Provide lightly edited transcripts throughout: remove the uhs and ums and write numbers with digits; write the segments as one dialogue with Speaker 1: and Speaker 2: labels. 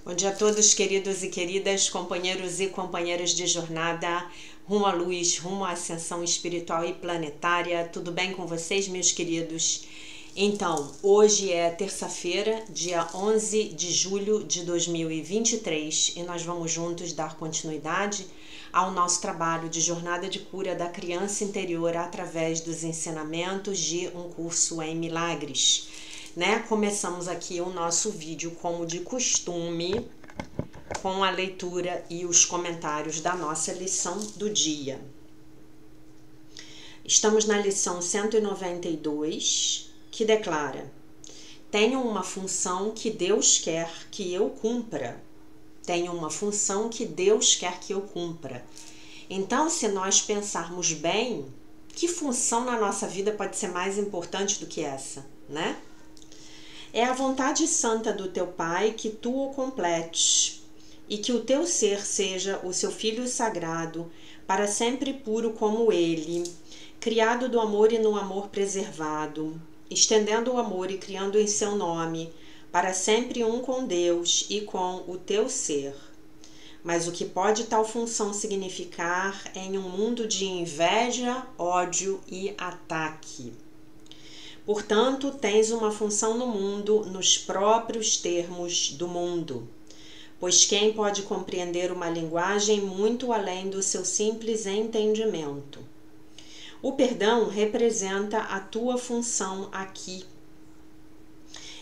Speaker 1: Bom dia a todos, queridos e queridas, companheiros e companheiras de jornada, rumo à luz, rumo à ascensão espiritual e planetária. Tudo bem com vocês, meus queridos? Então, hoje é terça-feira, dia 11 de julho de 2023, e nós vamos juntos dar continuidade ao nosso trabalho de jornada de cura da criança interior através dos ensinamentos de um curso em milagres. Começamos aqui o nosso vídeo, como de costume, com a leitura e os comentários da nossa lição do dia. Estamos na lição 192, que declara: tenho uma função que Deus quer que eu cumpra. Tenho uma função que Deus quer que eu cumpra. Então, se nós pensarmos bem, que função na nossa vida pode ser mais importante do que essa, né? É a vontade santa do teu Pai que tu o completes, e que o teu ser seja o seu Filho sagrado, para sempre puro como ele, criado do amor e no amor preservado, estendendo o amor e criando em seu nome, para sempre um com Deus e com o teu ser. Mas o que pode tal função significar em um mundo de inveja, ódio e ataque? Portanto, tens uma função no mundo nos próprios termos do mundo, pois quem pode compreender uma linguagem muito além do seu simples entendimento? O perdão representa a tua função aqui.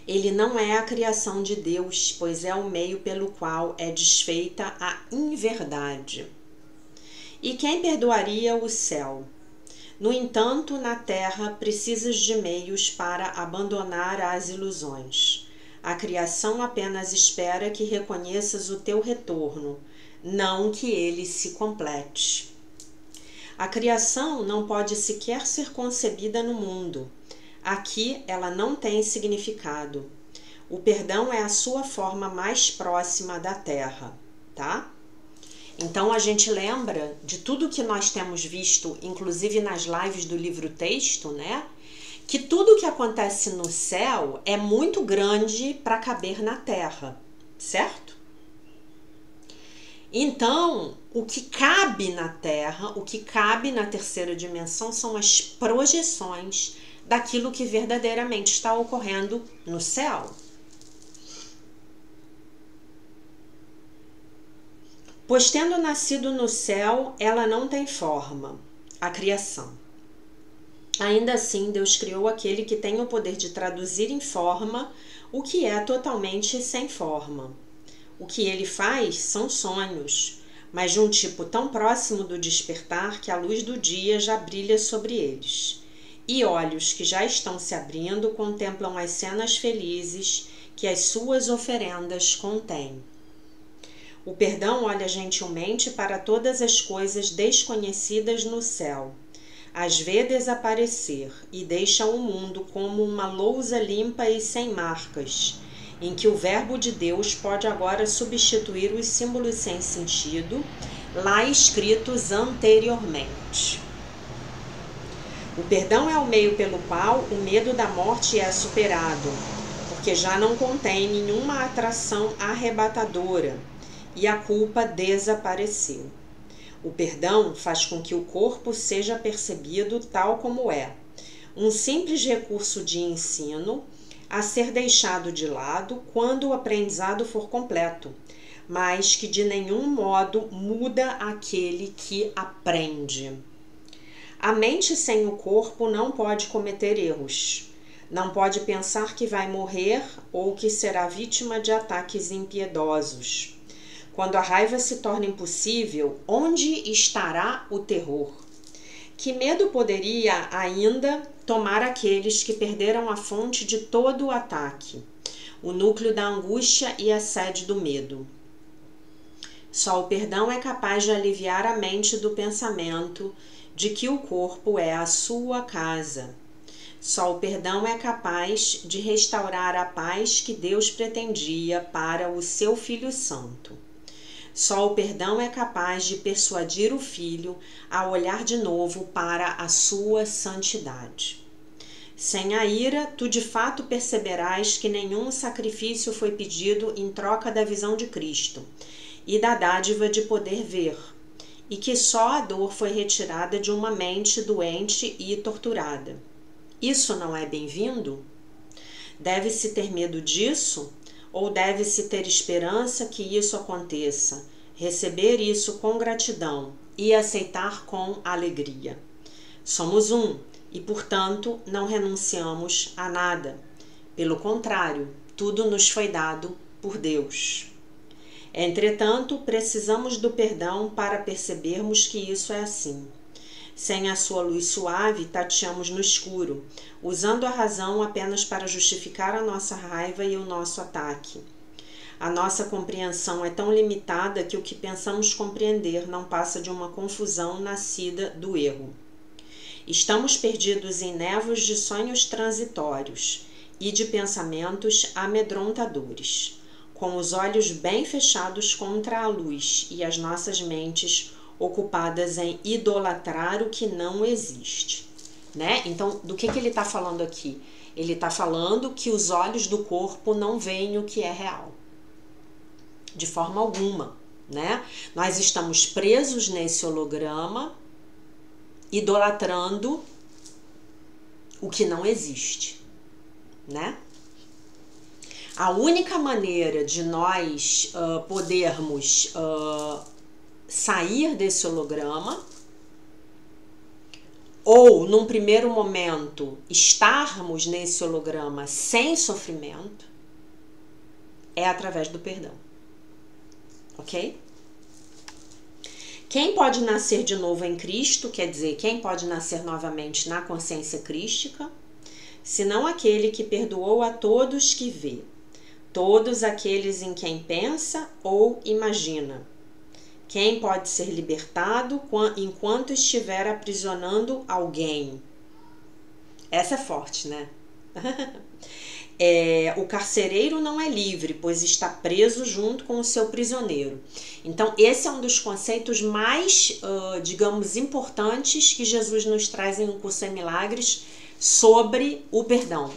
Speaker 1: Ele não é a criação de Deus, pois é o meio pelo qual é desfeita a inverdade. E quem perdoaria o céu? No entanto, na terra precisas de meios para abandonar as ilusões. A criação apenas espera que reconheças o teu retorno, não que ele se complete. A criação não pode sequer ser concebida no mundo. Aqui ela não tem significado. O perdão é a sua forma mais próxima da terra, tá? Então a gente lembra de tudo que nós temos visto, inclusive nas lives do livro texto, né? Que tudo que acontece no céu é muito grande para caber na terra, certo? Então, o que cabe na terra, o que cabe na terceira dimensão são as projeções daquilo que verdadeiramente está ocorrendo no céu. Pois tendo nascido no céu, ela não tem forma, a criação. Ainda assim, Deus criou aquele que tem o poder de traduzir em forma o que é totalmente sem forma. O que ele faz são sonhos, mas de um tipo tão próximo do despertar que a luz do dia já brilha sobre eles. E olhos que já estão se abrindo contemplam as cenas felizes que as suas oferendas contêm. O perdão olha gentilmente para todas as coisas desconhecidas no céu, as vê desaparecer e deixa o mundo como uma lousa limpa e sem marcas, em que o verbo de Deus pode agora substituir os símbolos sem sentido, lá escritos anteriormente. O perdão é o meio pelo qual o medo da morte é superado, porque já não contém nenhuma atração arrebatadora, e a culpa desapareceu. O perdão faz com que o corpo seja percebido tal como é, um simples recurso de ensino a ser deixado de lado quando o aprendizado for completo, mas que de nenhum modo muda aquele que aprende. A mente sem o corpo não pode cometer erros, não pode pensar que vai morrer ou que será vítima de ataques impiedosos. Quando a raiva se torna impossível, onde estará o terror? Que medo poderia ainda tomar aqueles que perderam a fonte de todo o ataque, o núcleo da angústia e a sede do medo? Só o perdão é capaz de aliviar a mente do pensamento de que o corpo é a sua casa. Só o perdão é capaz de restaurar a paz que Deus pretendia para o seu Filho Santo. Só o perdão é capaz de persuadir o Filho a olhar de novo para a sua santidade. Sem a ira, tu de fato perceberás que nenhum sacrifício foi pedido em troca da visão de Cristo e da dádiva de poder ver, e que só a dor foi retirada de uma mente doente e torturada. Isso não é bem-vindo? Deve-se ter medo disso? Ou deve-se ter esperança que isso aconteça, receber isso com gratidão e aceitar com alegria? Somos um e, portanto, não renunciamos a nada. Pelo contrário, tudo nos foi dado por Deus. Entretanto, precisamos do perdão para percebermos que isso é assim. Sem a sua luz suave, tateamos no escuro, usando a razão apenas para justificar a nossa raiva e o nosso ataque. A nossa compreensão é tão limitada que o que pensamos compreender não passa de uma confusão nascida do erro. Estamos perdidos em névoas de sonhos transitórios e de pensamentos amedrontadores, com os olhos bem fechados contra a luz e as nossas mentes ocupadas em idolatrar o que não existe, né? Então, do que ele está falando aqui? Ele está falando que os olhos do corpo não veem o que é real, de forma alguma, né? Nós estamos presos nesse holograma, idolatrando o que não existe, né? A única maneira de nós podermos sair desse holograma, ou num primeiro momento estarmos nesse holograma sem sofrimento, é através do perdão, ok? Quem pode nascer de novo em Cristo, quer dizer, quem pode nascer novamente na consciência crística, senão aquele que perdoou a todos que vê, todos aqueles em quem pensa ou imagina. Quem pode ser libertado enquanto estiver aprisionando alguém? Essa é forte, né? O carcereiro não é livre, pois está preso junto com o seu prisioneiro. Então, esse é um dos conceitos mais, digamos, importantes que Jesus nos traz em Um Curso em Milagres sobre o perdão.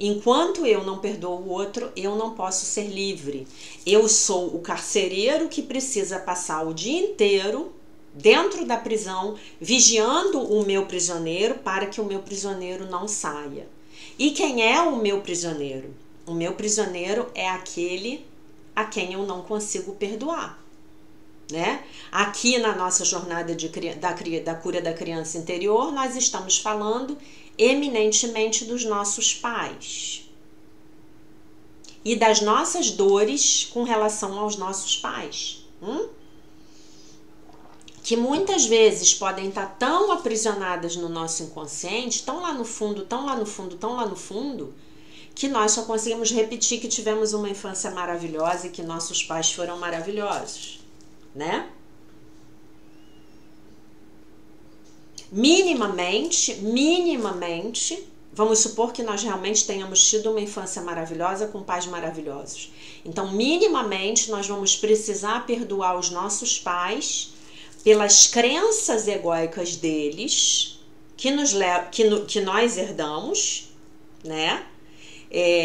Speaker 1: Enquanto eu não perdoo o outro, eu não posso ser livre. Eu sou o carcereiro que precisa passar o dia inteiro dentro da prisão, vigiando o meu prisioneiro para que o meu prisioneiro não saia. E quem é o meu prisioneiro? O meu prisioneiro é aquele a quem eu não consigo perdoar, né? Aqui na nossa jornada da cura da criança interior, nós estamos falando eminentemente dos nossos pais e das nossas dores com relação aos nossos pais, que muitas vezes podem estar tão aprisionadas no nosso inconsciente, tão lá no fundo, tão lá no fundo, tão lá no fundo, que nós só conseguimos repetir que tivemos uma infância maravilhosa e que nossos pais foram maravilhosos, né? Minimamente, vamos supor que nós realmente tenhamos tido uma infância maravilhosa com pais maravilhosos. Então, minimamente, nós vamos precisar perdoar os nossos pais pelas crenças egóicas deles, que nós herdamos, né?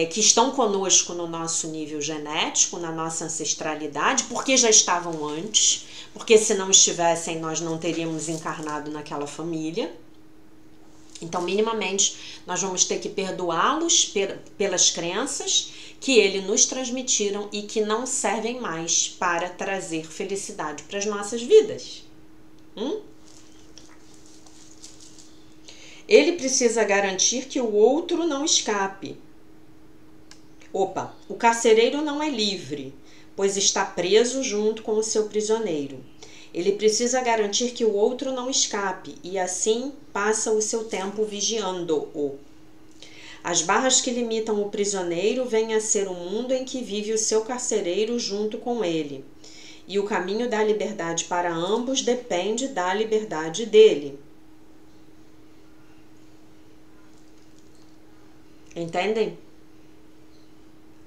Speaker 1: Que estão conosco no nosso nível genético, na nossa ancestralidade, porque já estavam antes, porque se não estivessem, nós não teríamos encarnado naquela família. Então, minimamente, nós vamos ter que perdoá-los pelas crenças que eles nos transmitiram e que não servem mais para trazer felicidade para as nossas vidas. Ele precisa garantir que o outro não escape. O carcereiro não é livre, pois está preso junto com o seu prisioneiro. Ele precisa garantir que o outro não escape e assim passa o seu tempo vigiando-o. As barras que limitam o prisioneiro vêm a ser o mundo em que vive o seu carcereiro junto com ele. E o caminho da liberdade para ambos depende da liberdade dele. Entendem?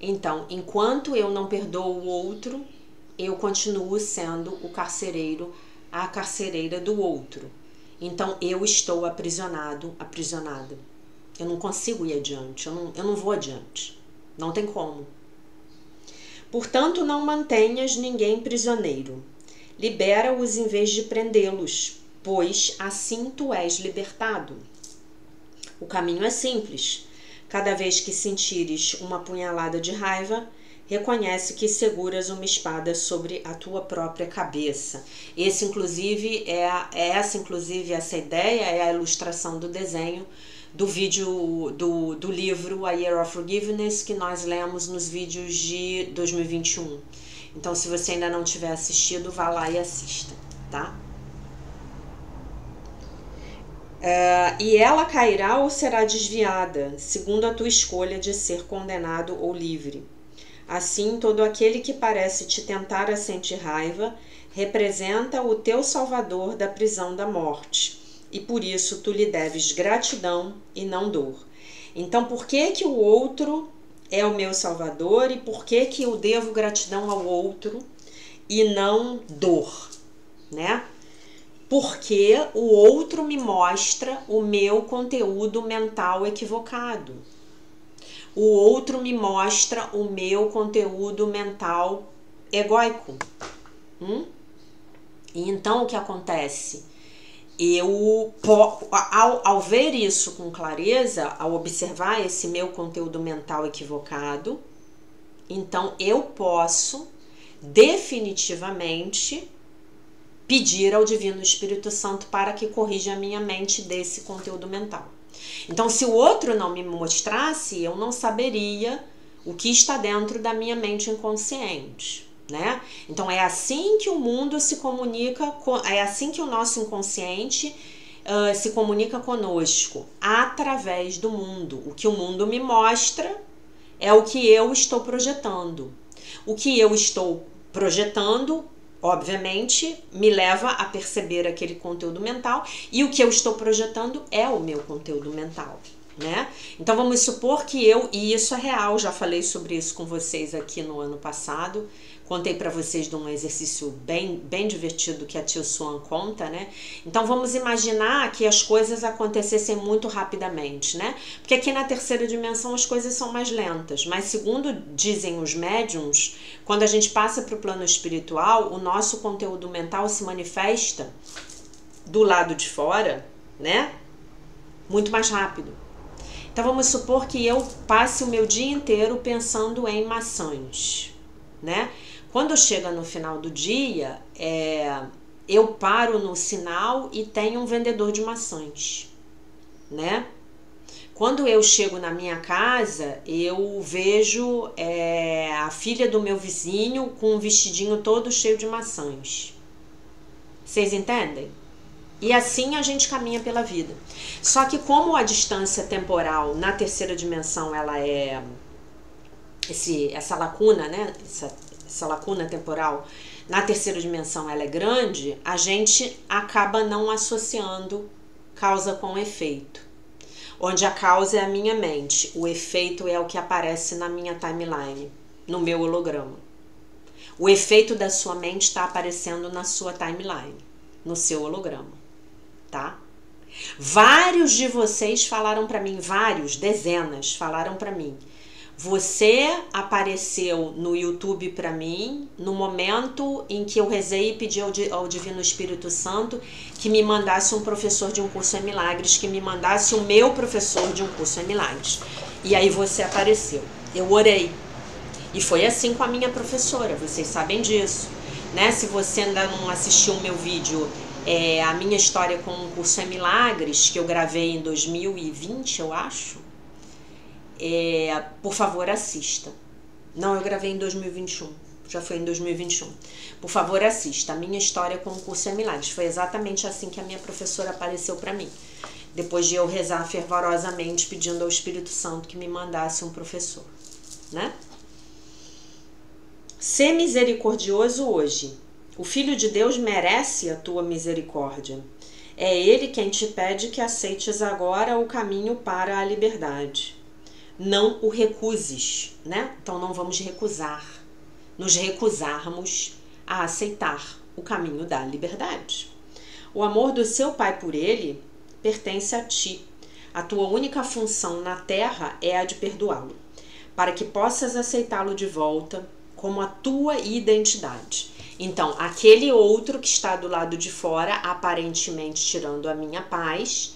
Speaker 1: Então, enquanto eu não perdoo o outro, eu continuo sendo o carcereiro, a carcereira do outro. Então, eu estou aprisionado, aprisionada. Eu não consigo ir adiante, eu não vou adiante. Não tem como. Portanto, não mantenhas ninguém prisioneiro. Libera-os em vez de prendê-los, pois assim tu és libertado. O caminho é simples. Cada vez que sentires uma punhalada de raiva, reconhece que seguras uma espada sobre a tua própria cabeça. Essa ideia é a ilustração do desenho do vídeo do livro A Year of Forgiveness, que nós lemos nos vídeos de 2021. Então, se você ainda não tiver assistido, vá lá e assista, tá? E ela cairá ou será desviada, segundo a tua escolha de ser condenado ou livre. Assim, todo aquele que parece te tentar a sentir raiva representa o teu salvador da prisão da morte, e por isso tu lhe deves gratidão e não dor. Então, por que o outro é o meu salvador e por que eu devo gratidão ao outro e não dor, né? Porque o outro me mostra o meu conteúdo mental equivocado. O outro me mostra o meu conteúdo mental egóico. E então o que acontece? Eu, ao ver isso com clareza, ao observar esse meu conteúdo mental equivocado, então eu posso definitivamente pedir ao Divino Espírito Santo para que corrija a minha mente desse conteúdo mental. Então, se o outro não me mostrasse, eu não saberia o que está dentro da minha mente inconsciente, né? Então, é assim que o mundo se comunica, é assim que o nosso inconsciente se comunica conosco, através do mundo. O que o mundo me mostra é o que eu estou projetando. O que eu estou projetando, obviamente, me leva a perceber aquele conteúdo mental, e o que eu estou projetando é o meu conteúdo mental, né? Então vamos supor que e isso é real, já falei sobre isso com vocês aqui no ano passado, contei para vocês de um exercício bem divertido que a Tio Swan conta, né? Então vamos imaginar que as coisas acontecessem muito rapidamente, né? Porque aqui na terceira dimensão as coisas são mais lentas, mas segundo dizem os médiums, quando a gente passa para o plano espiritual, o nosso conteúdo mental se manifesta do lado de fora, né? Muito mais rápido. Então vamos supor que eu passe o meu dia inteiro pensando em maçãs, né? Quando chega no final do dia, eu paro no sinal e tem um vendedor de maçãs, né? Quando eu chego na minha casa, eu vejo a filha do meu vizinho com um vestidinho todo cheio de maçãs. Vocês entendem? E assim a gente caminha pela vida. Só que como a distância temporal na terceira dimensão, ela é essa lacuna, né? Essa lacuna temporal na terceira dimensão, ela é grande, a gente acaba não associando causa com efeito. Onde a causa é a minha mente, o efeito é o que aparece na minha timeline, no meu holograma. O efeito da sua mente está aparecendo na sua timeline, no seu holograma, tá? Vários de vocês falaram para mim, dezenas falaram para mim, você apareceu no YouTube para mim no momento em que eu rezei e pedi ao Divino Espírito Santo que me mandasse um professor de um curso em milagres, que me mandasse o meu professor de um curso em milagres. E aí você apareceu. Eu orei. E foi assim com a minha professora, vocês sabem disso, né? Se você ainda não assistiu o meu vídeo, a minha história com um curso em milagres, que eu gravei em 2020, eu acho, por favor, assista. Não, eu gravei em 2021. Já foi em 2021. Por favor, assista. A minha história com o curso em milagres. Foi exatamente assim que a minha professora apareceu para mim. Depois de eu rezar fervorosamente, pedindo ao Espírito Santo que me mandasse um professor, né? Ser misericordioso hoje. O Filho de Deus merece a tua misericórdia. É Ele quem te pede que aceites agora o caminho para a liberdade. Não o recuses, né? Então não vamos nos recusarmos a aceitar o caminho da liberdade. O amor do seu Pai por ele pertence a ti. A tua única função na terra é a de perdoá-lo, para que possas aceitá-lo de volta como a tua identidade. Então, aquele outro que está do lado de fora, aparentemente tirando a minha paz,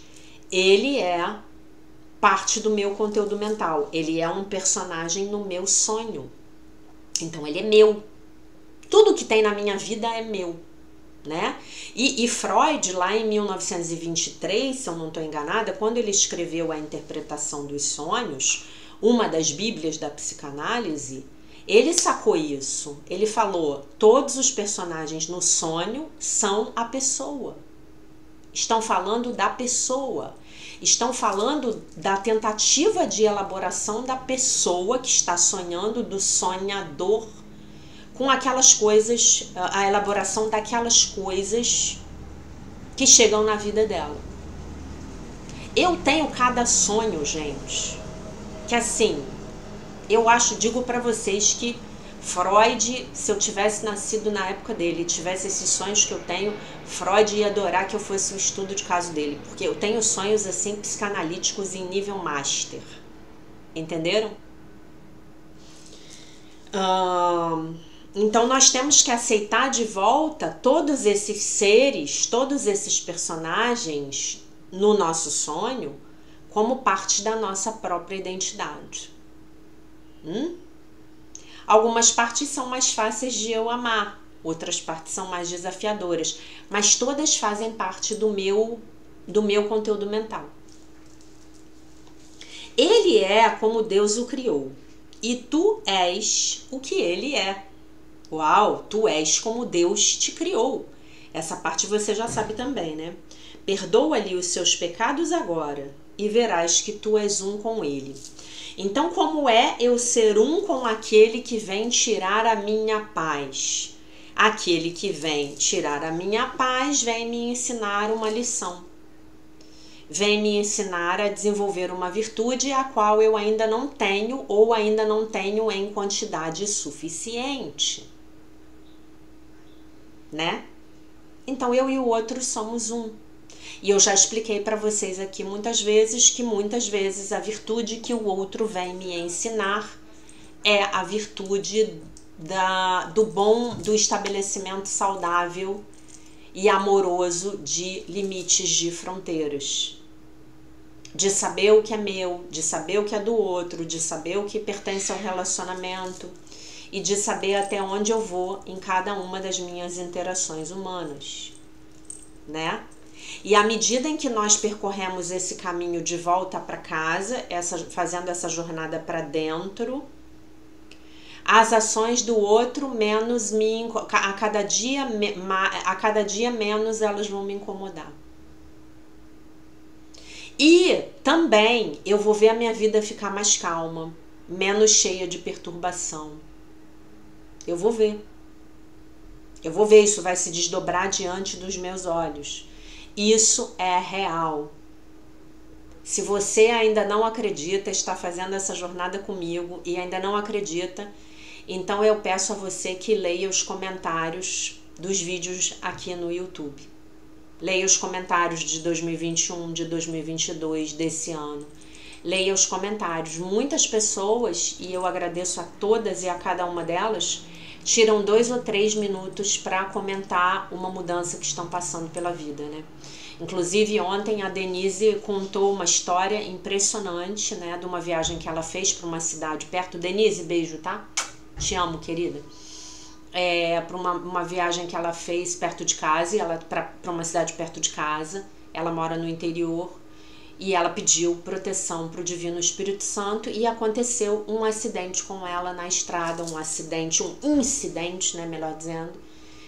Speaker 1: ele é parte do meu conteúdo mental. Ele é um personagem no meu sonho. Então, ele é meu. Tudo que tem na minha vida é meu, né? E Freud, lá em 1923, se eu não estou enganada, quando ele escreveu A Interpretação dos Sonhos, uma das bíblias da psicanálise, ele sacou isso. Ele falou, todos os personagens no sonho são a pessoa. Estão falando da pessoa. Estão falando da tentativa de elaboração da pessoa que está sonhando, do sonhador, com aquelas coisas, a elaboração daquelas coisas que chegam na vida dela. Eu tenho cada sonho, gente, que assim, eu digo pra vocês que Freud, se eu tivesse nascido na época dele e tivesse esses sonhos que eu tenho, Freud ia adorar que eu fosse um estudo de caso dele, porque eu tenho sonhos assim psicanalíticos em nível master, entenderam? Então nós temos que aceitar de volta todos esses seres, todos esses personagens no nosso sonho como parte da nossa própria identidade. Algumas partes são mais fáceis de eu amar, outras partes são mais desafiadoras, mas todas fazem parte do meu conteúdo mental. Ele é como Deus o criou e tu és o que ele é. Uau, tu és como Deus te criou. Essa parte você já sabe também, né? Perdoa-lhe os seus pecados agora e verás que tu és um com ele. Então, como é eu ser um com aquele que vem tirar a minha paz? Aquele que vem tirar a minha paz vem me ensinar uma lição. Vem me ensinar a desenvolver uma virtude a qual eu ainda não tenho ou ainda não tenho em quantidade suficiente. Né? Então, eu e o outro somos um. E eu já expliquei para vocês aqui muitas vezes a virtude que o outro vem me ensinar é a virtude do estabelecimento saudável e amoroso de limites, de fronteiras. De saber o que é meu, de saber o que é do outro, de saber o que pertence ao relacionamento e de saber até onde eu vou em cada uma das minhas interações humanas, né? E à medida em que nós percorremos esse caminho de volta para casa, fazendo essa jornada para dentro, as ações do outro a cada dia menos elas vão me incomodar. E também eu vou ver a minha vida ficar mais calma, menos cheia de perturbação. Eu vou ver. Isso vai se desdobrar diante dos meus olhos. Isso é real. Se você ainda não acredita, está fazendo essa jornada comigo e ainda não acredita, então eu peço a você que leia os comentários dos vídeos aqui no YouTube. Leia os comentários de 2021, de 2022, desse ano. Leia os comentários. Muitas pessoas, e eu agradeço a todas e a cada uma delas, tiram 2 ou 3 minutos para comentar uma mudança que estão passando pela vida, né? Inclusive, ontem a Denise contou uma história impressionante, né? De uma viagem que ela fez para uma cidade perto. Denise, beijo, tá? Te amo, querida. Para uma viagem que ela fez perto de casa, para uma cidade perto de casa. Ela mora no interior. E ela pediu proteção para o Divino Espírito Santo e aconteceu um acidente com ela na estrada, um incidente, né, melhor dizendo,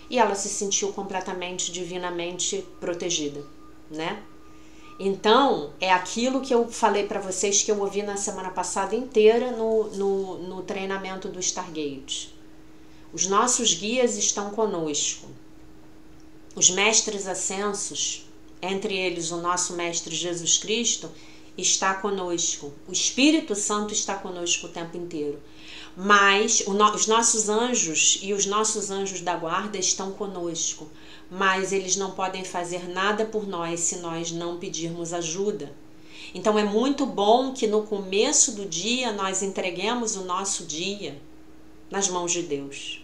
Speaker 1: e ela se sentiu completamente, divinamente protegida, né? Então, é aquilo que eu falei para vocês que eu ouvi na semana passada inteira no treinamento do Stargate. Os nossos guias estão conosco. Os mestres ascensos, entre eles o nosso Mestre Jesus Cristo, está conosco. O Espírito Santo está conosco o tempo inteiro. Mas os nossos anjos e os nossos anjos da guarda estão conosco. Mas eles não podem fazer nada por nós se nós não pedirmos ajuda. Então é muito bom que no começo do dia nós entreguemos o nosso dia nas mãos de Deus.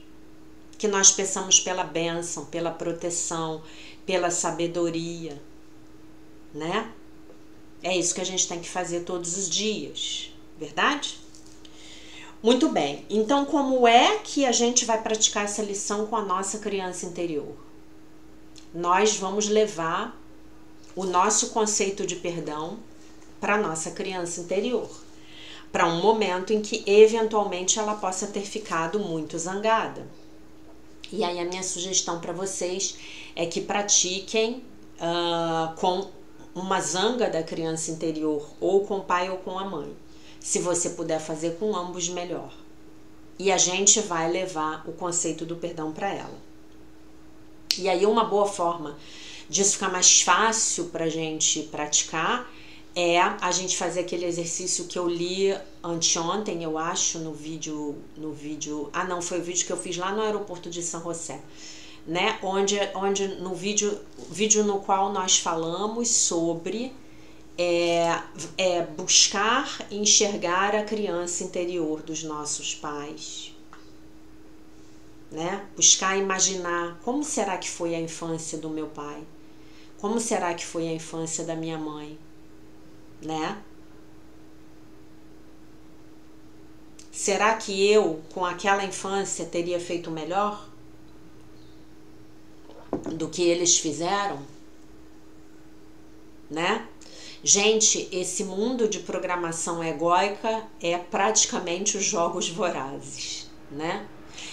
Speaker 1: Que nós peçamos pela bênção, pela proteção, pela sabedoria, né? É isso que a gente tem que fazer todos os dias, verdade? Muito bem, então como é que a gente vai praticar essa lição com a nossa criança interior? Nós vamos levar o nosso conceito de perdão para a nossa criança interior, para um momento em que eventualmente ela possa ter ficado muito zangada. E aí a minha sugestão para vocês é que pratiquem com uma zanga da criança interior, ou com o pai ou com a mãe. Se você puder fazer com ambos, melhor. E a gente vai levar o conceito do perdão para ela. E aí uma boa forma disso ficar mais fácil para a gente praticar é a gente fazer aquele exercício que eu li anteontem, eu acho, no vídeo, ah não, foi o vídeo que eu fiz lá no aeroporto de São José, né, onde no vídeo no qual nós falamos sobre buscar enxergar a criança interior dos nossos pais, né, buscar imaginar como será que foi a infância do meu pai, como será que foi a infância da minha mãe, né? Será que eu, com aquela infância, teria feito melhor do que eles fizeram? Né? Gente, esse mundo de programação egóica é praticamente os Jogos Vorazes, né?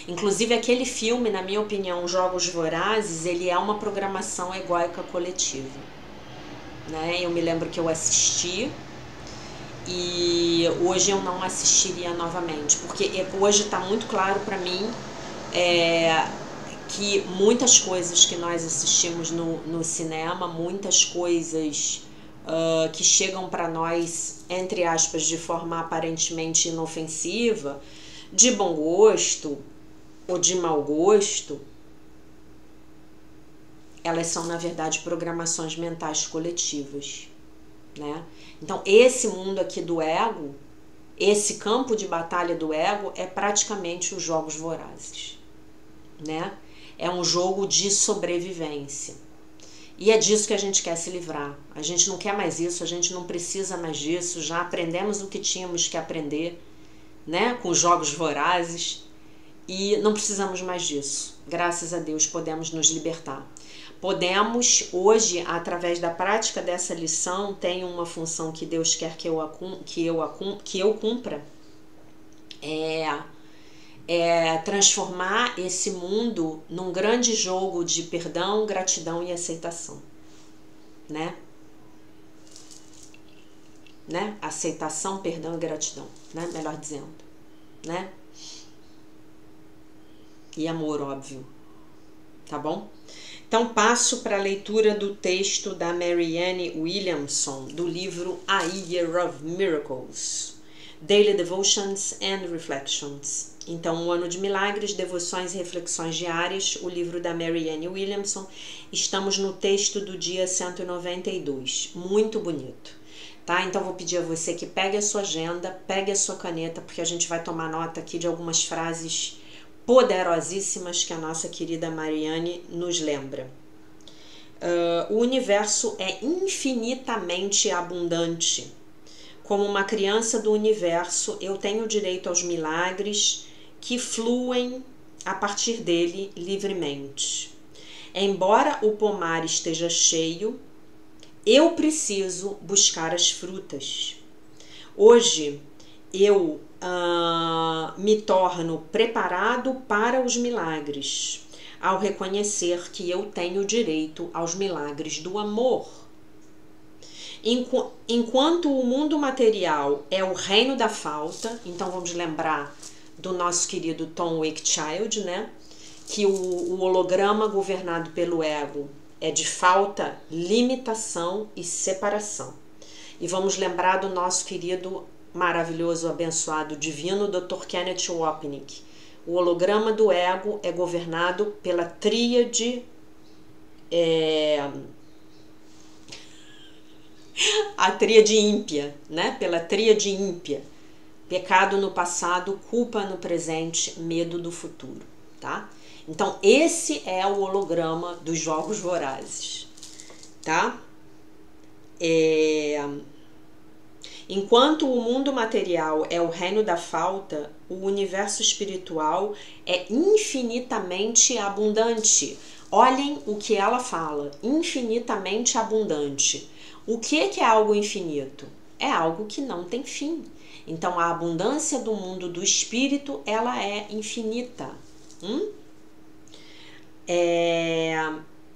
Speaker 1: Inclusive aquele filme, na minha opinião, Jogos Vorazes, ele é uma programação egóica coletiva, né? Eu me lembro que eu assisti e hoje eu não assistiria novamente, porque hoje está muito claro para mim que muitas coisas que nós assistimos no cinema, muitas coisas que chegam para nós, entre aspas, de forma aparentemente inofensiva, de bom gosto ou de mau gosto, elas são, na verdade, programações mentais coletivas, né? Então, esse mundo aqui do ego, esse campo de batalha do ego é praticamente os Jogos Vorazes, né? É um jogo de sobrevivência. E é disso que a gente quer se livrar. A gente não quer mais isso, a gente não precisa mais disso, já aprendemos o que tínhamos que aprender, né? Com os Jogos Vorazes, e não precisamos mais disso. Graças a Deus podemos nos libertar. Podemos, hoje, através da prática dessa lição, tem uma função que Deus quer que eu cumpra, transformar esse mundo num grande jogo de perdão, gratidão e aceitação, né? Aceitação, perdão e gratidão, né? Melhor dizendo, né? E amor, óbvio, tá bom? Então passo para a leitura do texto da Marianne Williamson, do livro A Year of Miracles, Daily Devotions and Reflections. Então, o Ano de Milagres, Devoções e Reflexões Diárias, o livro da Marianne Williamson. Estamos no texto do dia 192, muito bonito, tá? Então, vou pedir a você que pegue a sua agenda, pegue a sua caneta, porque a gente vai tomar nota aqui de algumas frases poderosíssimas que a nossa querida Marianne nos lembra. O universo é infinitamente abundante. Como uma criança do universo, eu tenho direito aos milagres que fluem a partir dele livremente. Embora o pomar esteja cheio, eu preciso buscar as frutas. Hoje, eu me torno preparado para os milagres, ao reconhecer que eu tenho direito aos milagres do amor. Enquanto o mundo material é o reino da falta, então vamos lembrar do nosso querido Tom Wakechild, né? Que o holograma governado pelo ego é de falta, limitação e separação. E vamos lembrar do nosso querido, maravilhoso, abençoado, divino Dr. Kenneth Wapnick. O holograma do ego é governado pela tríade A tríade ímpia, né? Pela tríade ímpia. Pecado no passado, culpa no presente, medo do futuro, tá? Então, esse é o holograma dos Jogos Vorazes, tá? Enquanto o mundo material é o reino da falta, o universo espiritual é infinitamente abundante. Olhem o que ela fala, infinitamente abundante. O que é algo infinito? É algo que não tem fim. Então, a abundância do mundo do espírito, ela é infinita.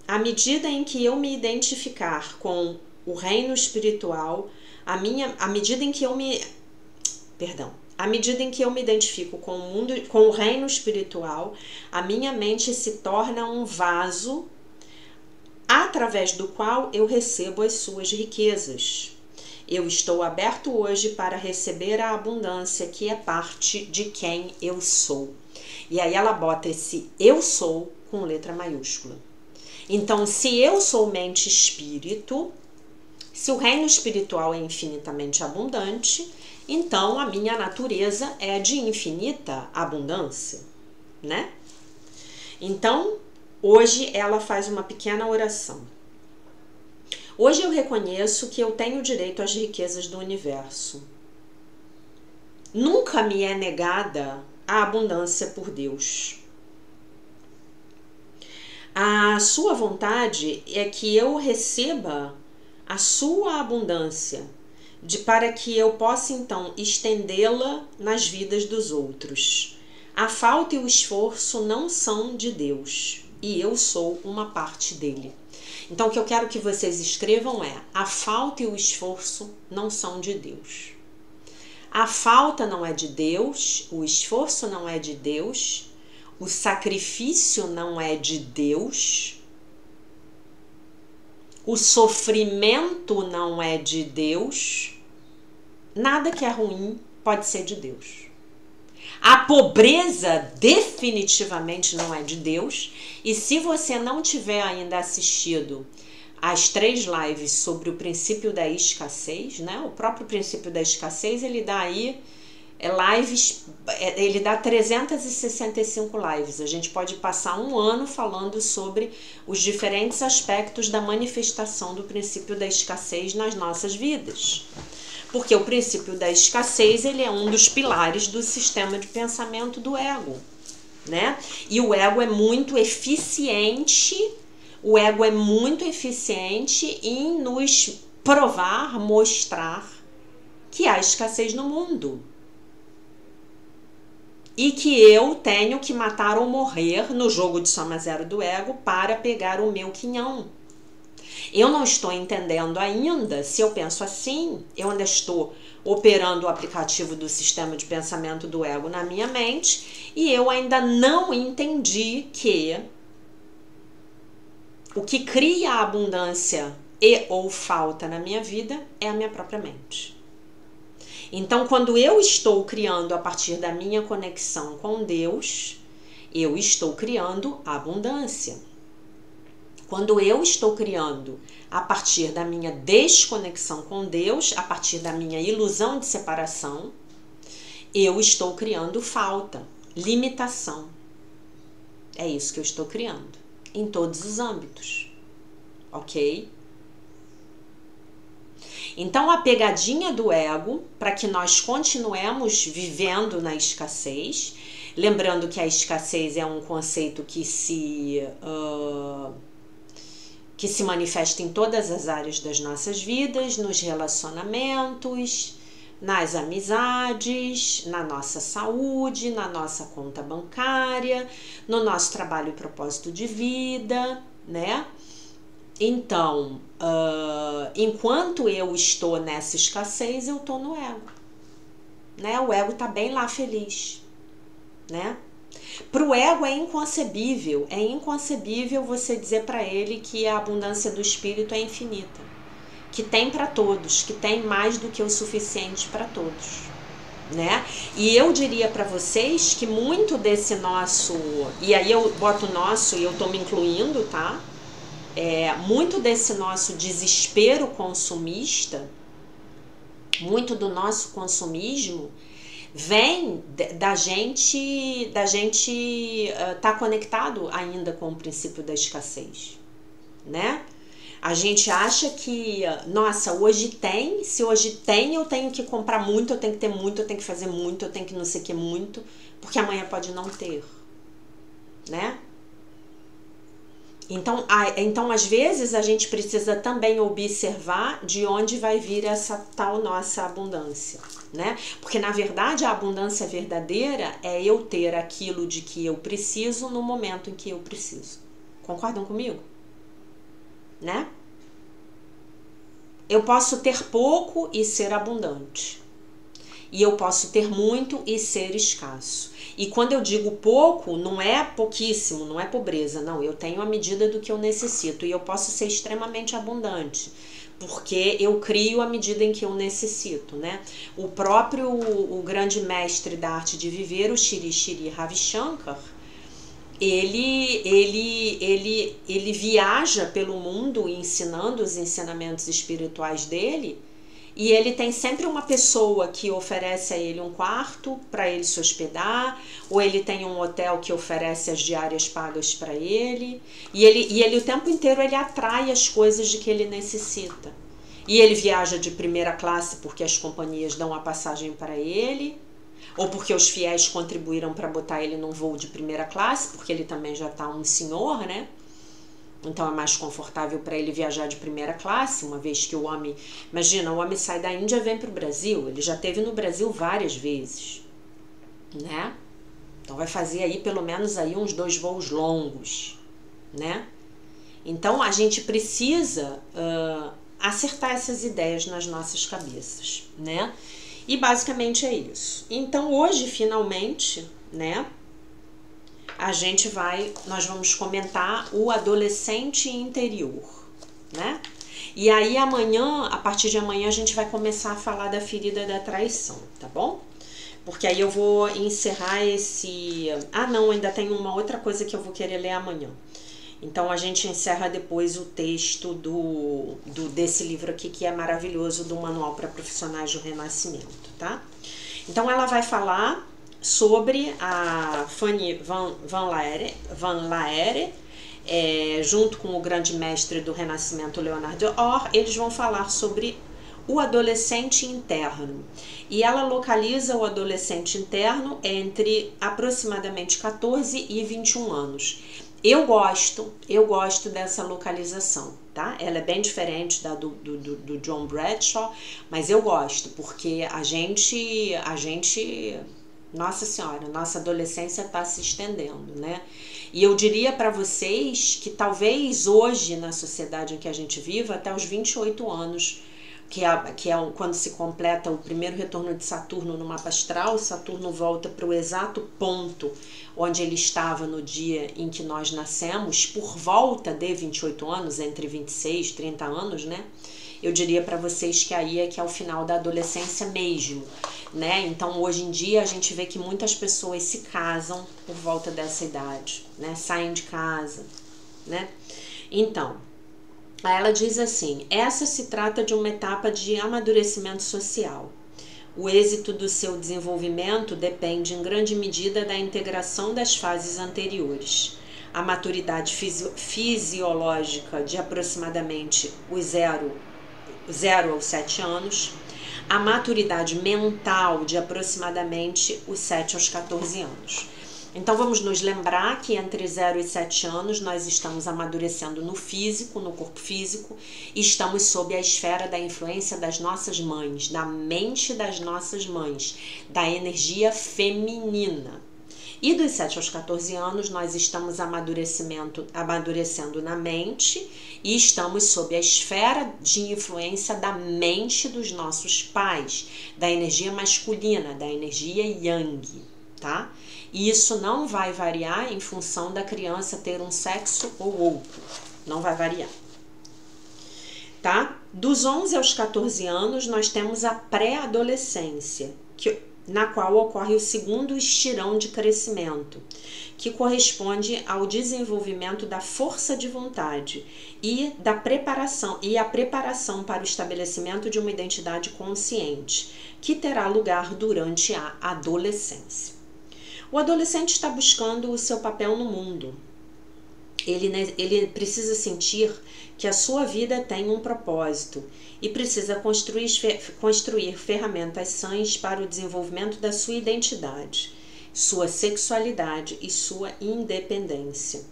Speaker 1: À medida em que eu me identificar com o reino espiritual, à medida em que eu me identifico com o mundo, com o reino espiritual, a minha mente se torna um vaso através do qual eu recebo as suas riquezas. Eu estou aberto hoje para receber a abundância que é parte de quem eu sou. E aí ela bota esse eu sou com letra maiúscula. Então, se eu sou mente espírito, se o reino espiritual é infinitamente abundante, então a minha natureza é de infinita abundância, né? Então, hoje ela faz uma pequena oração. Hoje eu reconheço que eu tenho direito às riquezas do universo. Nunca me é negada a abundância por Deus. A sua vontade é que eu receba a sua abundância, para que eu possa então estendê-la nas vidas dos outros. A falta e o esforço não são de Deus, e eu sou uma parte dele. Então, o que eu quero que vocês escrevam é: a falta e o esforço não são de Deus. A falta não é de Deus, o esforço não é de Deus, o sacrifício não é de Deus, o sofrimento não é de Deus, nada que é ruim pode ser de Deus. A pobreza definitivamente não é de Deus, e se você não tiver ainda assistido as 3 lives sobre o princípio da escassez, né? O próprio princípio da escassez, ele dá aí lives, ele dá 365 lives. A gente pode passar um ano falando sobre os diferentes aspectos da manifestação do princípio da escassez nas nossas vidas. Porque o princípio da escassez, ele é um dos pilares do sistema de pensamento do ego, né? E o ego é muito eficiente, em nos provar, mostrar que há escassez no mundo. E que eu tenho que matar ou morrer no jogo de soma zero do ego para pegar o meu quinhão. Eu não estou entendendo ainda, se eu penso assim, eu ainda estou operando o aplicativo do sistema de pensamento do ego na minha mente, e eu ainda não entendi que o que cria a abundância e ou falta na minha vida é a minha própria mente. Então, quando eu estou criando a partir da minha conexão com Deus, eu estou criando abundância. Quando eu estou criando a partir da minha desconexão com Deus, a partir da minha ilusão de separação, eu estou criando falta, limitação. É isso que eu estou criando, em todos os âmbitos, ok? Então, a pegadinha do ego, para que nós continuemos vivendo na escassez, lembrando que a escassez é um conceito que se manifesta em todas as áreas das nossas vidas, nos relacionamentos, nas amizades, na nossa saúde, na nossa conta bancária, no nosso trabalho e propósito de vida, né? Então, enquanto eu estou nessa escassez, eu estou no ego, né? O ego está bem lá feliz, né? Para o ego é inconcebível você dizer para ele que a abundância do espírito é infinita, que tem para todos, que tem mais do que o suficiente para todos, né? E eu diria para vocês que muito desse nosso, e aí eu boto nosso e eu tô me incluindo, tá? muito desse nosso desespero consumista, muito do nosso consumismo vem da gente tá conectado ainda com o princípio da escassez, né? A gente acha que, nossa, hoje tem, se hoje tem, eu tenho que comprar muito, eu tenho que ter muito, eu tenho que fazer muito, eu tenho que não sei o que muito, porque amanhã pode não ter, né? Então, às vezes, a gente precisa também observar de onde vai vir essa tal nossa abundância, né? Porque, na verdade, a abundância verdadeira é eu ter aquilo de que eu preciso no momento em que eu preciso. Concordam comigo? Né? Eu posso ter pouco e ser abundante. E eu posso ter muito e ser escasso. E quando eu digo pouco, não é pouquíssimo, não é pobreza, não. Eu tenho a medida do que eu necessito e eu posso ser extremamente abundante, porque eu crio a medida em que eu necessito, né? O grande mestre da arte de viver, o Shri Shri Ravi Shankar, ele viaja pelo mundo ensinando os ensinamentos espirituais dele, e ele tem sempre uma pessoa que oferece a ele um quarto para ele se hospedar, ou ele tem um hotel que oferece as diárias pagas para ele, e ele o tempo inteiro ele atrai as coisas de que ele necessita. E ele viaja de primeira classe porque as companhias dão a passagem para ele, ou porque os fiéis contribuíram para botar ele num voo de primeira classe, porque ele também já está um senhor, né? Então é mais confortável para ele viajar de primeira classe, uma vez que o homem... Imagina, o homem sai da Índia e vem para o Brasil. Ele já esteve no Brasil várias vezes, né? Então vai fazer aí pelo menos aí uns 2 voos longos, né? Então a gente precisa acertar essas ideias nas nossas cabeças, né? E basicamente é isso. Então hoje, finalmente, né? Nós vamos comentar o adolescente interior, né? E aí amanhã, a partir de amanhã, a gente vai começar a falar da ferida da traição, tá bom? Porque aí eu vou encerrar esse... Ah, não, ainda tem uma outra coisa que eu vou querer ler amanhã. Então a gente encerra depois o texto desse livro aqui, que é maravilhoso, do Manual para Profissionais do Renascimento, tá? Então ela vai falar sobre a Fanny Van Laere, junto com o grande mestre do Renascimento, Leonardo Orr. Eles vão falar sobre o adolescente interno. E ela localiza o adolescente interno entre aproximadamente 14 e 21 anos. Eu gosto dessa localização, tá? Ela é bem diferente da do John Bradshaw, mas eu gosto, porque a gente nossa senhora, nossa adolescência está se estendendo, né? E eu diria para vocês que talvez hoje, na sociedade em que a gente vive, até os 28 anos, que é quando se completa o primeiro retorno de Saturno no mapa astral, Saturno volta para o exato ponto onde ele estava no dia em que nós nascemos, por volta de 28 anos, entre 26 e 30 anos, né? Eu diria para vocês que aí é que é o final da adolescência mesmo, né? Então, hoje em dia, a gente vê que muitas pessoas se casam por volta dessa idade, né? Saem de casa, né? Então, ela diz assim: essa se trata de uma etapa de amadurecimento social. O êxito do seu desenvolvimento depende em grande medida da integração das fases anteriores. A maturidade fisiológica de aproximadamente os 0 aos 7 anos, a maturidade mental de aproximadamente os 7 aos 14 anos. Então vamos nos lembrar que entre 0 e 7 anos nós estamos amadurecendo no físico, no corpo físico, e estamos sob a esfera da influência das nossas mães, da mente das nossas mães, da energia feminina. E dos 7 aos 14 anos nós estamos amadurecendo na mente e estamos sob a esfera de influência da mente dos nossos pais, da energia masculina, da energia yang, tá? E isso não vai variar em função da criança ter um sexo ou outro, não vai variar, tá? Dos 11 aos 14 anos nós temos a pré-adolescência, na qual ocorre o segundo estirão de crescimento, que corresponde ao desenvolvimento da força de vontade e a preparação para o estabelecimento de uma identidade consciente, que terá lugar durante a adolescência. O adolescente está buscando o seu papel no mundo. Ele precisa sentir que a sua vida tem um propósito e precisa construir ferramentas sãs para o desenvolvimento da sua identidade, sua sexualidade e sua independência.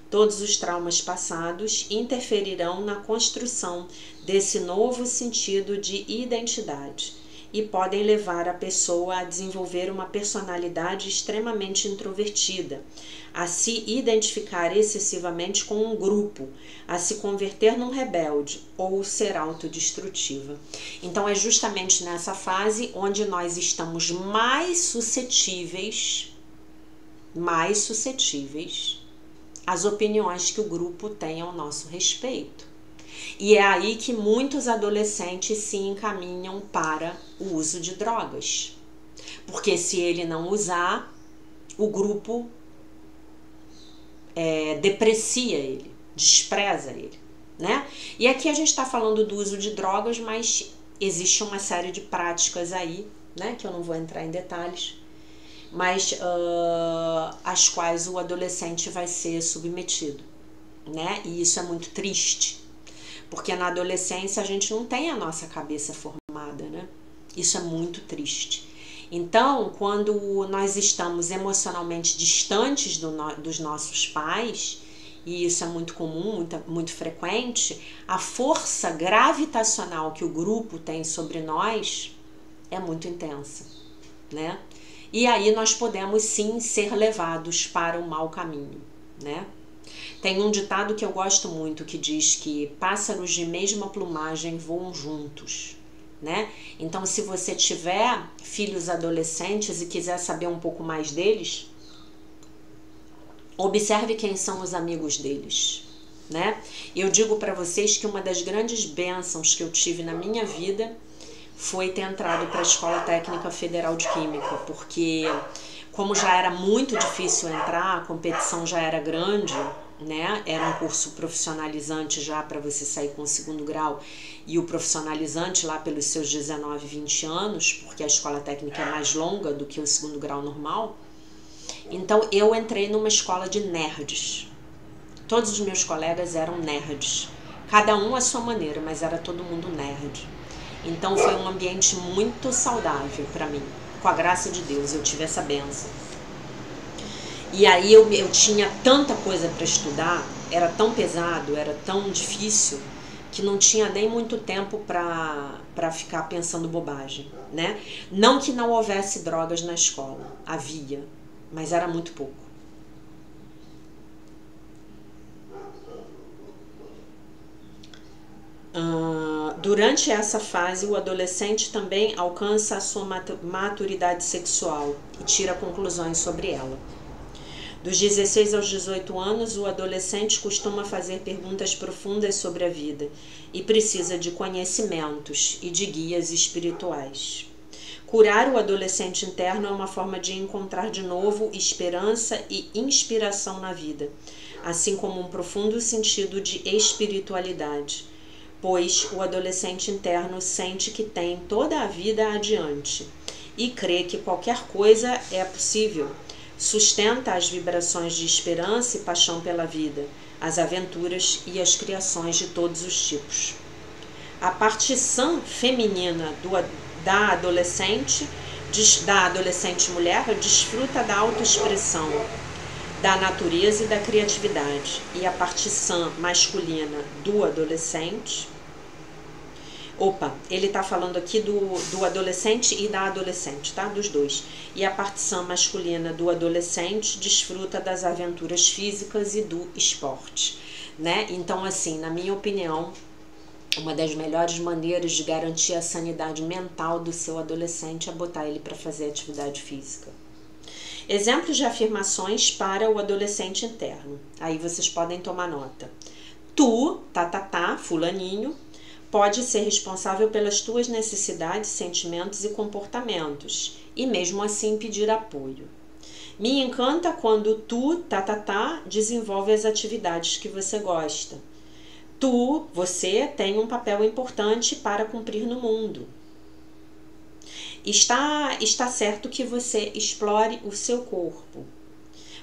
Speaker 1: Todos os traumas passados interferirão na construção desse novo sentido de identidade e podem levar a pessoa a desenvolver uma personalidade extremamente introvertida, a se identificar excessivamente com um grupo, a se converter num rebelde ou ser autodestrutiva. Então é justamente nessa fase onde nós estamos mais suscetíveis às opiniões que o grupo tem ao nosso respeito. E é aí que muitos adolescentes se encaminham para o uso de drogas. Porque se ele não usar, o grupo deprecia ele, despreza ele, né? E aqui a gente está falando do uso de drogas, mas existe uma série de práticas aí, né? Que eu não vou entrar em detalhes, mas às quais o adolescente vai ser submetido, né? E isso é muito triste. Porque na adolescência a gente não tem a nossa cabeça formada, né? Isso é muito triste. Então, quando nós estamos emocionalmente distantes dos nossos pais, e isso é muito comum, muito frequente, a força gravitacional que o grupo tem sobre nós é muito intensa, né? E aí nós podemos sim ser levados para o mau caminho, né? Tem um ditado que eu gosto muito que diz que pássaros de mesma plumagem voam juntos, né? Então, se você tiver filhos adolescentes e quiser saber um pouco mais deles, observe quem são os amigos deles, né? Eu digo para vocês que uma das grandes bênçãos que eu tive na minha vida foi ter entrado para a Escola Técnica Federal de Química, porque como já era muito difícil entrar, a competição já era grande, né? Era um curso profissionalizante já para você sair com o segundo grau, e o profissionalizante lá pelos seus 19, 20 anos, porque a escola técnica é mais longa do que o segundo grau normal. Então eu entrei numa escola de nerds. Todos os meus colegas eram nerds, cada um à sua maneira, mas era todo mundo nerd. Então foi um ambiente muito saudável para mim. Com a graça de Deus eu tive essa bênção. E aí eu tinha tanta coisa para estudar, era tão pesado, era tão difícil, que não tinha nem muito tempo para ficar pensando bobagem, né? Não que não houvesse drogas na escola, havia, mas era muito pouco. Durante essa fase, o adolescente também alcança a sua maturidade sexual e tira conclusões sobre ela. Dos 16 aos 18 anos, o adolescente costuma fazer perguntas profundas sobre a vida e precisa de conhecimentos e de guias espirituais. Curar o adolescente interno é uma forma de encontrar de novo esperança e inspiração na vida, assim como um profundo sentido de espiritualidade, pois o adolescente interno sente que tem toda a vida adiante e crê que qualquer coisa é possível. Sustenta as vibrações de esperança e paixão pela vida, as aventuras e as criações de todos os tipos. A parte sã feminina da adolescente mulher desfruta da autoexpressão, da natureza e da criatividade. E a parte sã masculina do adolescente... ele está falando aqui do adolescente e da adolescente, tá? Dos dois. E a parte sã masculina do adolescente desfruta das aventuras físicas e do esporte, né? Então, assim, na minha opinião, uma das melhores maneiras de garantir a sanidade mental do seu adolescente é botar ele para fazer atividade física. Exemplos de afirmações para o adolescente interno. Aí vocês podem tomar nota. Tu, fulaninho, pode ser responsável pelas tuas necessidades, sentimentos e comportamentos, e mesmo assim pedir apoio. Me encanta quando tu, desenvolve as atividades que você gosta. Você tem um papel importante para cumprir no mundo. Está certo que você explore o seu corpo.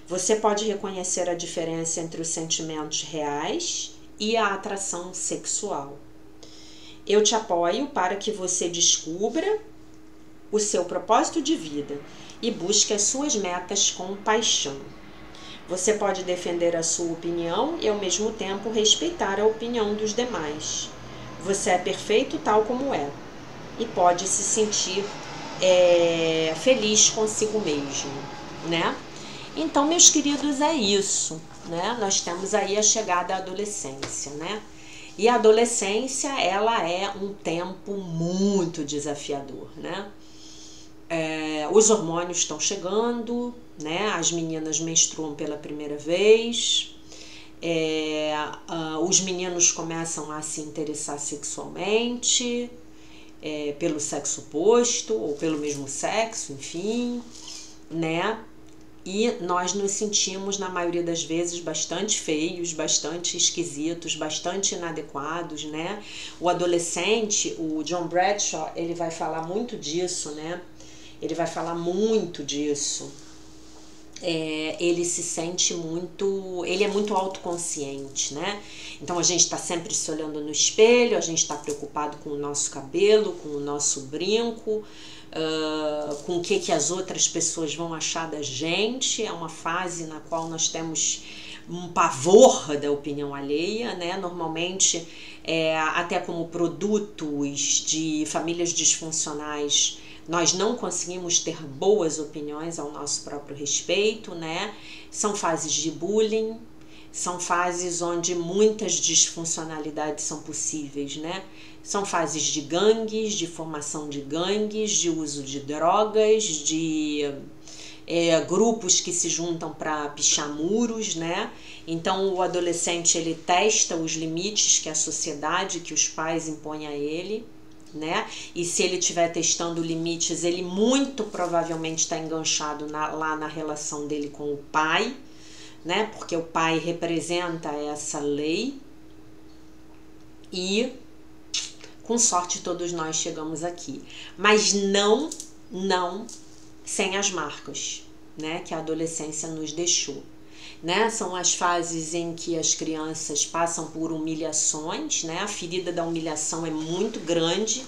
Speaker 1: Você pode reconhecer a diferença entre os sentimentos reais e a atração sexual. Eu te apoio para que você descubra o seu propósito de vida e busque as suas metas com paixão. Você pode defender a sua opinião e, ao mesmo tempo, respeitar a opinião dos demais. Você é perfeito tal como é e pode se sentir feliz consigo mesmo, né? Então, meus queridos, é isso, né? Nós temos aí a chegada à adolescência, né? E a adolescência, ela é um tempo muito desafiador, né? Os hormônios estão chegando, né? As meninas menstruam pela primeira vez, os meninos começam a se interessar sexualmente, pelo sexo oposto ou pelo mesmo sexo, enfim, né? E nós nos sentimos, na maioria das vezes, bastante feios, bastante esquisitos, bastante inadequados, né? O adolescente, o John Bradshaw, ele vai falar muito disso, né? Ele vai falar muito disso. Ele se sente muito... Ele é muito autoconsciente, né? Então, a gente está sempre se olhando no espelho, a gente está preocupado com o nosso cabelo, com o nosso brinco, com o que as outras pessoas vão achar da gente. É uma fase na qual nós temos um pavor da opinião alheia, né? Normalmente, até como produtos de famílias disfuncionais, nós não conseguimos ter boas opiniões ao nosso próprio respeito, né? São fases de bullying, são fases onde muitas disfuncionalidades são possíveis, né? São fases de gangues, de formação de gangues, de uso de drogas, de grupos que se juntam para pichar muros, né? Então, o adolescente, ele testa os limites que a sociedade, que os pais impõem a ele, né? E se ele estiver testando limites, ele muito provavelmente está enganchado lá na relação dele com o pai, né? Porque o pai representa essa lei e, com sorte, todos nós chegamos aqui. Mas não sem as marcas, né? Que a adolescência nos deixou. Né? São as fases em que as crianças passam por humilhações, né? A ferida da humilhação é muito grande,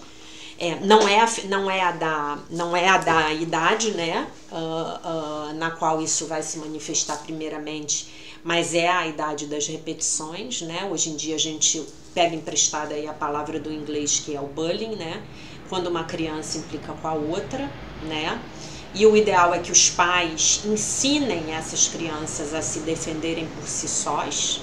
Speaker 1: não é a da idade, né? Na qual isso vai se manifestar primeiramente, mas é a idade das repetições, né? Hoje em dia a gente pega emprestada aí a palavra do inglês, que é o bullying, né? Quando uma criança implica com a outra, né? E o ideal é que os pais ensinem essas crianças a se defenderem por si sós,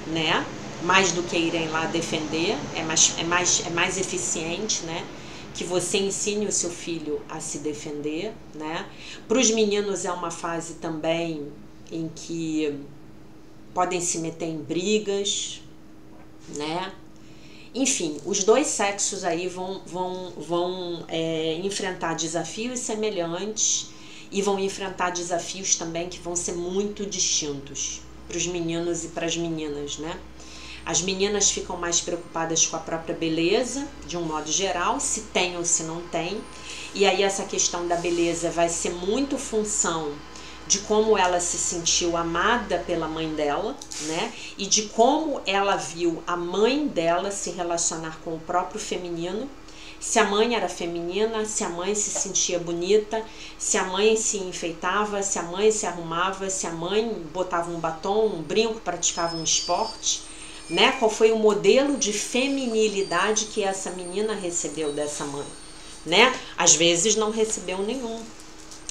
Speaker 1: né? Mais do que irem lá defender, é mais eficiente, né? Que você ensine o seu filho a se defender, né? Para os meninos é uma fase também em que podem se meter em brigas, né? Enfim, os dois sexos aí vão enfrentar desafios semelhantes e vão enfrentar desafios também que vão ser muito distintos para os meninos e para as meninas, né? As meninas ficam mais preocupadas com a própria beleza, de um modo geral, se tem ou se não tem. E aí essa questão da beleza vai ser muito função de como ela se sentiu amada pela mãe dela, né? E de como ela viu a mãe dela se relacionar com o próprio feminino. Se a mãe era feminina, se a mãe se sentia bonita, se a mãe se enfeitava, se a mãe se arrumava, se a mãe botava um batom, um brinco, praticava um esporte, né? Qual foi o modelo de feminilidade que essa menina recebeu dessa mãe, né? Às vezes não recebeu nenhum.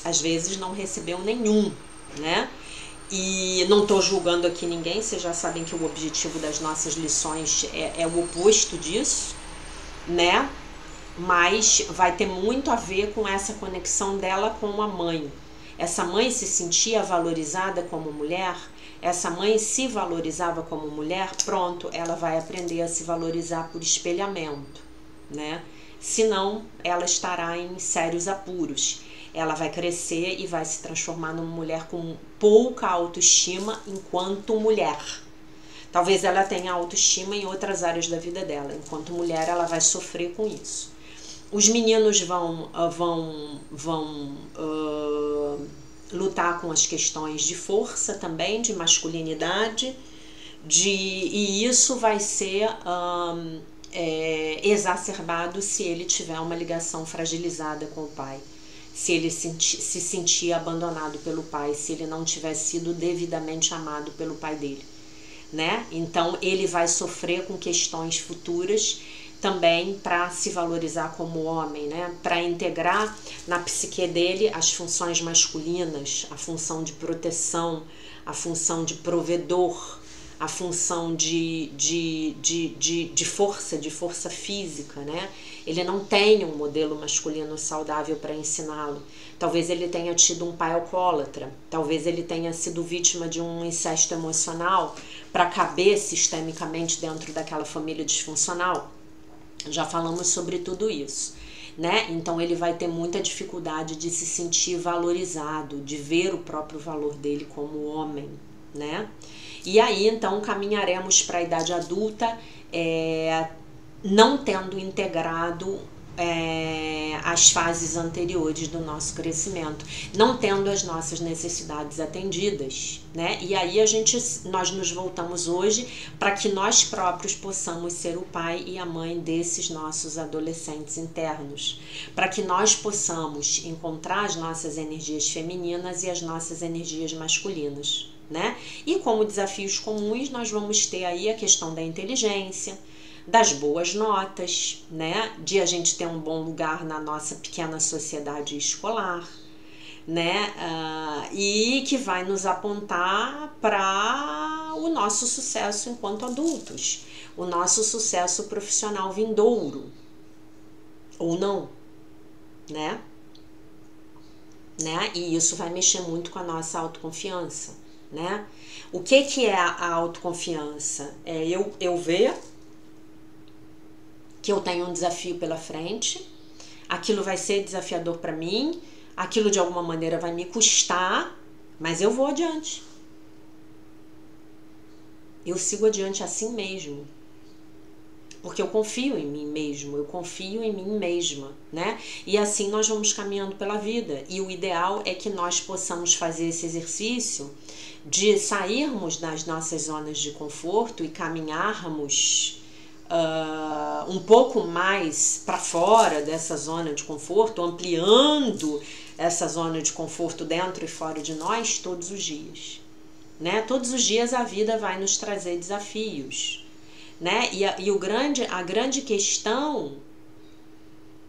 Speaker 1: Às vezes não recebeu nenhum, né? E não estou julgando aqui ninguém, vocês já sabem que o objetivo das nossas lições é o oposto disso, né? Mas vai ter muito a ver com essa conexão dela com a mãe. Essa mãe se sentia valorizada como mulher, essa mãe se valorizava como mulher, pronto, ela vai aprender a se valorizar por espelhamento, né? Senão, ela estará em sérios apuros. Ela vai crescer e vai se transformar numa mulher com pouca autoestima enquanto mulher. Talvez ela tenha autoestima em outras áreas da vida dela. Enquanto mulher, ela vai sofrer com isso. Os meninos vão lutar com as questões de força também, de masculinidade, e isso vai ser exacerbado se ele tiver uma ligação fragilizada com o pai, se ele se sentir abandonado pelo pai, se ele não tiver sido devidamente amado pelo pai dele, né? Então ele vai sofrer com questões futuras também para se valorizar como homem, né? Para integrar na psique dele as funções masculinas, a função de proteção, a função de provedor, a função de força física, né? Ele não tem um modelo masculino saudável para ensiná-lo. Talvez ele tenha tido um pai alcoólatra, talvez ele tenha sido vítima de um incesto emocional para caber sistemicamente dentro daquela família disfuncional. Já falamos sobre tudo isso, né? Então ele vai ter muita dificuldade de se sentir valorizado, de ver o próprio valor dele como homem, né? E aí então caminharemos para a idade adulta, não tendo integrado as fases anteriores do nosso crescimento, não tendo as nossas necessidades atendidas, né? E aí nós nos voltamos hoje para que nós próprios possamos ser o pai e a mãe desses nossos adolescentes internos, para que nós possamos encontrar as nossas energias femininas e as nossas energias masculinas, né? E como desafios comuns nós vamos ter aí a questão da inteligência, das boas notas, né? De a gente ter um bom lugar na nossa pequena sociedade escolar, né? E que vai nos apontar para o nosso sucesso enquanto adultos, o nosso sucesso profissional vindouro, ou não, né? E isso vai mexer muito com a nossa autoconfiança, né? O que é a autoconfiança? É eu ver que eu tenho um desafio pela frente, aquilo vai ser desafiador para mim, aquilo de alguma maneira vai me custar, mas eu vou adiante. Eu sigo adiante assim mesmo, porque eu confio em mim mesmo, eu confio em mim mesma, né? E assim nós vamos caminhando pela vida, e o ideal é que nós possamos fazer esse exercício de sairmos das nossas zonas de conforto e caminharmos um pouco mais para fora dessa zona de conforto, ampliando essa zona de conforto dentro e fora de nós todos os dias, né? Todos os dias a vida vai nos trazer desafios, né? E a grande questão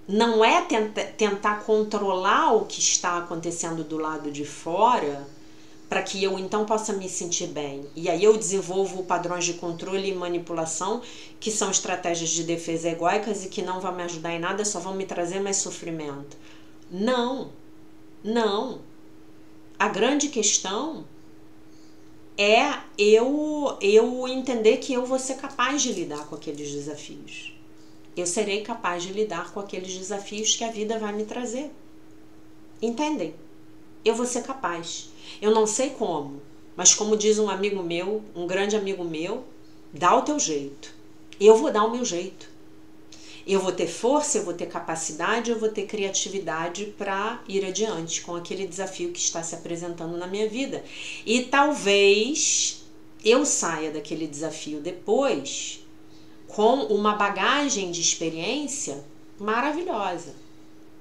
Speaker 1: não é tentar controlar o que está acontecendo do lado de fora, para que eu então possa me sentir bem. E aí eu desenvolvo padrões de controle e manipulação, que são estratégias de defesa egóicas e que não vão me ajudar em nada, só vão me trazer mais sofrimento. Não. A grande questão é eu entender que eu vou ser capaz de lidar com aqueles desafios. Eu serei capaz de lidar com aqueles desafios que a vida vai me trazer. Entendem? Eu vou ser capaz. Eu não sei como, mas como diz um amigo meu, um grande amigo meu, dá o teu jeito. Eu vou dar o meu jeito. Eu vou ter força, eu vou ter capacidade, eu vou ter criatividade para ir adiante com aquele desafio que está se apresentando na minha vida. E talvez eu saia daquele desafio depois com uma bagagem de experiência maravilhosa,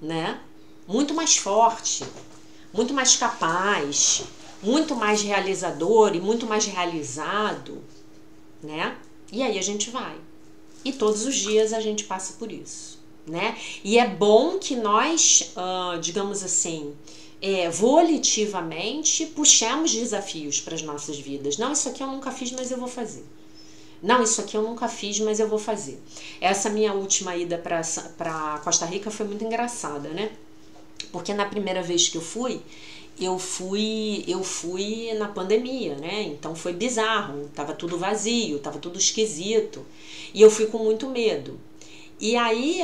Speaker 1: né? Muito mais forte, muito mais capaz, muito mais realizador e muito mais realizado, né? E aí a gente vai. E todos os dias a gente passa por isso, né? E é bom que nós, digamos assim, volitivamente puxemos desafios para as nossas vidas. Não, isso aqui eu nunca fiz, mas eu vou fazer. Não, isso aqui eu nunca fiz, mas eu vou fazer. Essa minha última ida para Costa Rica foi muito engraçada, né? Porque na primeira vez que eu fui, eu fui na pandemia, né? Então foi bizarro, tava tudo vazio, tava tudo esquisito. E eu fui com muito medo. E aí,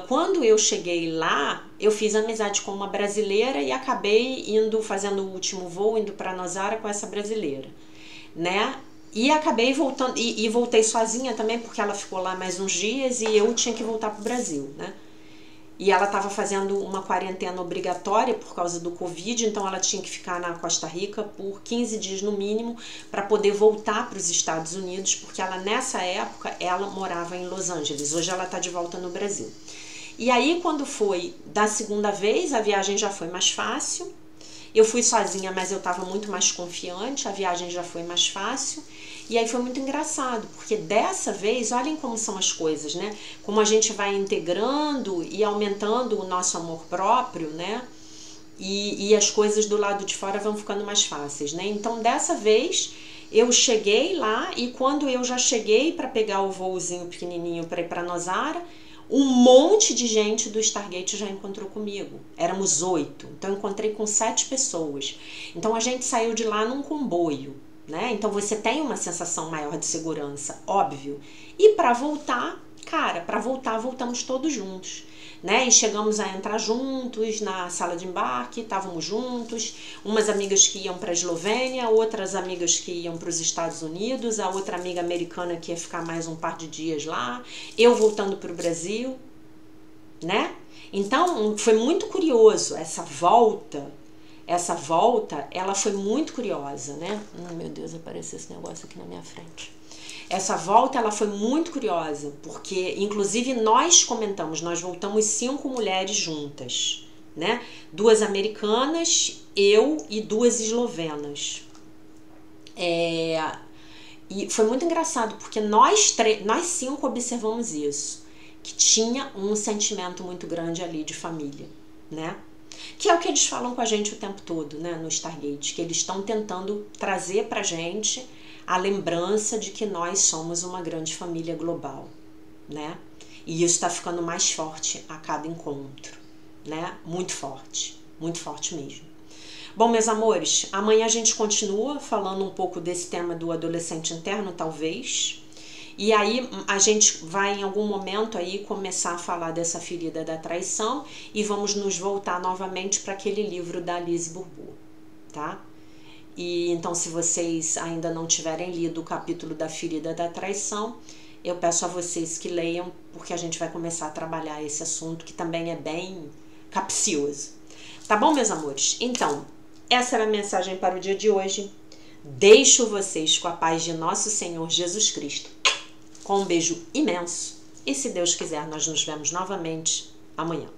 Speaker 1: quando eu cheguei lá, eu fiz amizade com uma brasileira e acabei fazendo o último voo, indo para Nosara com essa brasileira, né? E acabei voltando, e voltei sozinha também, porque ela ficou lá mais uns dias e eu tinha que voltar pro Brasil, né? E ela estava fazendo uma quarentena obrigatória por causa do Covid, então ela tinha que ficar na Costa Rica por 15 dias no mínimo para poder voltar para os Estados Unidos, porque ela nessa época ela morava em Los Angeles, hoje ela está de volta no Brasil. E aí quando foi da segunda vez, a viagem já foi mais fácil. Eu fui sozinha, mas eu estava muito mais confiante, a viagem já foi mais fácil. E aí foi muito engraçado, porque dessa vez, olhem como são as coisas, né? Como a gente vai integrando e aumentando o nosso amor próprio, né? E as coisas do lado de fora vão ficando mais fáceis, né? Então, dessa vez, eu cheguei lá e quando eu já cheguei para pegar o voozinho pequenininho para ir para Nosara, um monte de gente do Stargate já encontrou comigo. Éramos 8, então eu encontrei com 7 pessoas. Então a gente saiu de lá num comboio, né? Então você tem uma sensação maior de segurança, óbvio. E para voltar, cara, para voltar, voltamos todos juntos, né? E chegamos a entrar juntos na sala de embarque, estávamos juntos, umas amigas que iam para a Eslovênia, outras amigas que iam para os Estados Unidos, a outra amiga americana que ia ficar mais um par de dias lá, eu voltando para o Brasil, né? Então, foi muito curioso essa volta, ela foi muito curiosa, né? Meu Deus, apareceu esse negócio aqui na minha frente. Essa volta, ela foi muito curiosa, porque, inclusive, nós comentamos, nós voltamos 5 mulheres juntas, né? 2 americanas, eu e 2 eslovenas. E foi muito engraçado, porque nós 5 observamos isso, que tinha um sentimento muito grande ali de família, né? Que é o que eles falam com a gente o tempo todo, né, no Stargate, que eles estão tentando trazer pra gente a lembrança de que nós somos uma grande família global, né? E isso está ficando mais forte a cada encontro, né? Muito forte mesmo. Bom, meus amores, amanhã a gente continua falando um pouco desse tema do adolescente interno, talvez. E aí a gente vai em algum momento aí começar a falar dessa ferida da traição e vamos nos voltar novamente para aquele livro da Lise Bourbeau, tá? E então, se vocês ainda não tiverem lido o capítulo da ferida da traição, eu peço a vocês que leiam, porque a gente vai começar a trabalhar esse assunto que também é bem capcioso. Tá bom, meus amores? Então, essa era a mensagem para o dia de hoje. Deixo vocês com a paz de nosso Senhor Jesus Cristo, com um beijo imenso. E se Deus quiser, nós nos vemos novamente amanhã.